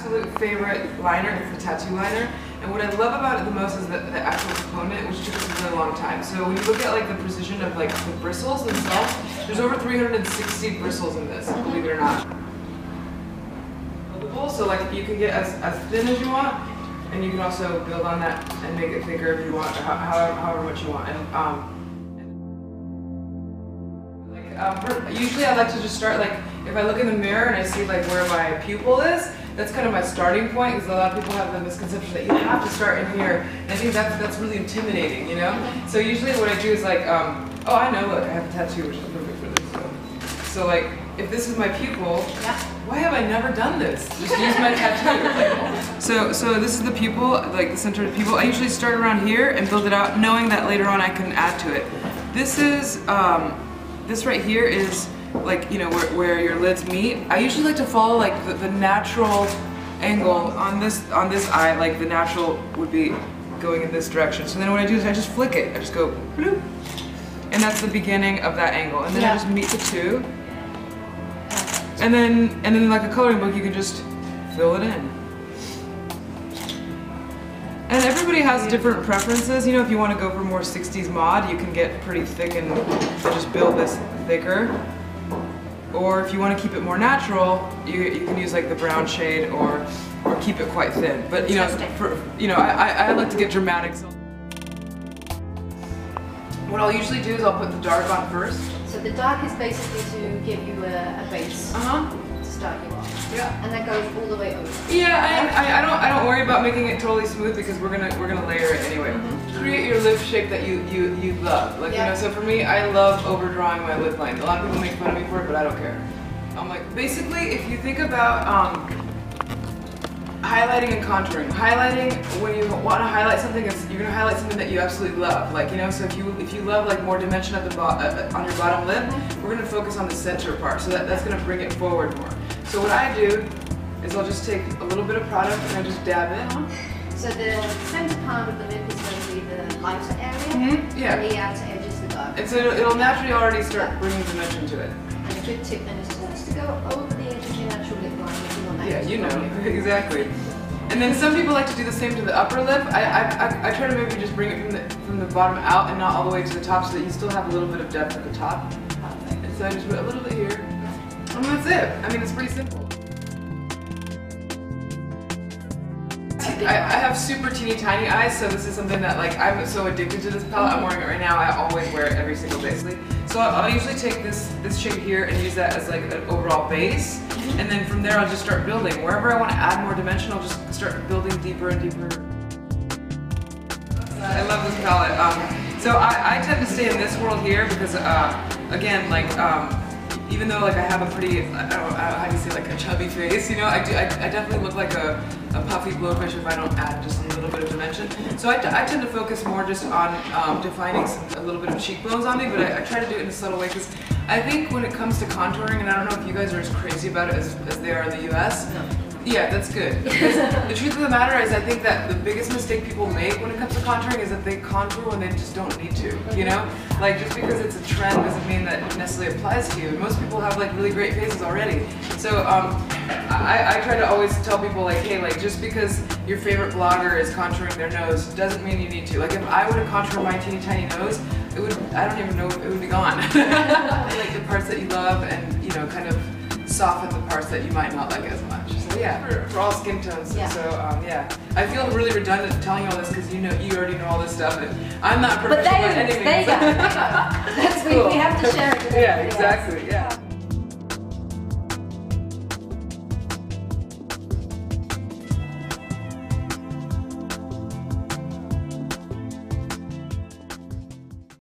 absolute favorite liner is the tattoo liner. And what I love about it the most is the actual component, which took us a really long time. So when you look at like the precision of like the bristles themselves, there's over 360 bristles in this, believe it or not. So like you can get as thin as you want, and you can also build on that and make it thicker if you want, however much you want. And usually I like to just start like, if I look in the mirror and I see like where my pupil is, that's kind of my starting point, because a lot of people have the misconception that you have to start in here. And I think that's really intimidating, you know? So usually what I do is like, oh, I know, look, I have a tattoo which is perfect for this. So like, if this is my pupil, why have I never done this? Just use my tattoo. So this is the pupil, like the center of the pupil. I usually start around here and build it out, knowing that later on I can add to it. This is, this right here is like, you know, where your lids meet. I usually like to follow like the natural angle on this eye, like the natural would be going in this direction. So then what I do is I just flick it. I just go bloop, and that's the beginning of that angle. And then I just meet the two. And then like a coloring book, you can just fill it in. And everybody has different preferences. You know, if you want to go for more 60s mod, you can get pretty thick and just build this thicker. Or if you want to keep it more natural, you can use like the brown shade or keep it quite thin. But you know, I like to get dramatic. So what I'll usually do is I'll put the dark on first. So the dark is basically to give you a base to start you off. Yeah. And that goes all the way over. Yeah, I don't worry about making it totally smooth, because we're gonna layer it anyway. Create your lip shape that you love. Like you know, so for me, I love overdrawing my lip line. A lot of people make fun of me for it, but I don't care. I'm like, basically, if you think about highlighting and contouring. Highlighting, when you want to highlight something, you're gonna highlight something that you absolutely love. Like, you know, so if you love like more dimension at the on your bottom lip, we're gonna focus on the center part. So that's gonna bring it forward more. So what I do is I'll just take a little bit of product and I just dab it. So the center part of the lip is going to be the lighter area, yeah. And the outer edge is the darker. And so it'll naturally already start bringing dimension to it. And a good tip then is just to go over the edge of your natural lip line if you want that. Yeah, you know, exactly. And then some people like to do the same to the upper lip. I try to maybe just bring it from the bottom out and not all the way to the top, so that you still have a little bit of depth at the top. And so I just put a little bit here. And that's it. I mean, it's pretty simple. I have super teeny tiny eyes, so this is something that like I'm so addicted to this palette. I'm wearing it right now. I always wear it every single day. So I'll usually take this shade here and use that as like an overall base, and then from there I'll just start building. Wherever I want to add more dimension, I'll just start building deeper and deeper. I love this palette. So I tend to stay in this world here because again, like even though like I have a pretty, I don't know how do you say, like a chubby face, you know, I definitely look like a puffy blowfish if I don't add just a little bit of dimension. So I tend to focus more just on defining a little bit of cheekbones on me, but I try to do it in a subtle way, because I think when it comes to contouring, and I don't know if you guys are as crazy about it as they are in the US. No. Yeah, that's good. Because the truth of the matter is, I think that the biggest mistake people make when it comes to contouring is that they contour when they just don't need to, you know? Like, just because it's a trend doesn't mean that it necessarily applies to you. Most people have like really great faces already. So I try to always tell people like, hey, like just because your favorite blogger is contouring their nose doesn't mean you need to. Like if I were to contour my teeny tiny nose, it would, I don't even know, it would be gone. Like the parts that you love, and you know, kind of soften the parts that you might not like as much. So yeah, for all skin tones. Yeah. So yeah, I feel really redundant telling you all this because you already know all this stuff, and I'm not professional by any means. That's cool. We have to share it. Yeah, exactly. Yeah.